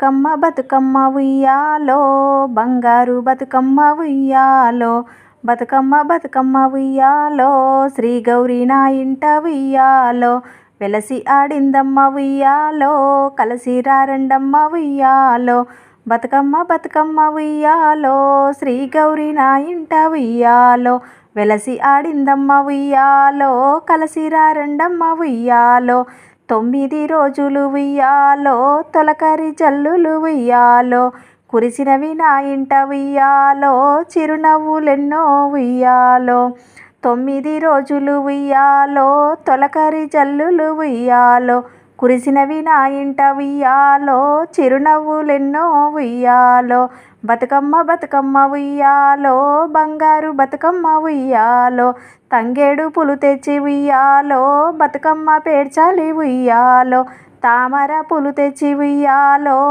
బతుకమ్మ బతుకమ్మ ఉయ్యాలో, బంగారు బతుకమ్మ ఉయ్యాలో. బతుకమ్మ బతుకమ్మ ఉయ్యాలో, శ్రీ గౌరీ నా ఇంట ఉయ్యాలో. వెలసి ఆడిందమ్మ ఉయ్యాలో, కలసి రారండమ్మ ఉయ్యాలో. బతుకమ్మ బతుకమ్మ ఉయ్యాలో, శ్రీ గౌరీ నా ఇంట ఉయ్యాలో. వెలసి ఆడిందమ్మ ఉయ్యాలో, కలసి రారండమ్మ ఉయ్యాలో. 9 రోజులు ఉయ్యాలో, తొలకరి జల్లులు ఉయ్యాలో. కురిసినవి నా ఇంట ఉయ్యాలో, చిరునవ్వులెన్నో ఉయ్యాలో. 9 రోజులు ఉయ్యాలో, తొలకరి జల్లులు ఉయ్యాలో. కురిసినవి నా ఇంట ఉయ్యాలో, చిరునవ్వులెన్నో ఉయ్యాలో. బతుకమ్మ బతుకమ్మ ఉయ్యాలో, బంగారు బతుకమ్మ ఉయ్యాలో. తంగేడు పూలు తెచ్చి ఉయ్యాలో, బతుకమ్మ పేర్చాలి ఉయ్యాలో. తామర పూలు తెచ్చి ఉయ్యాలో.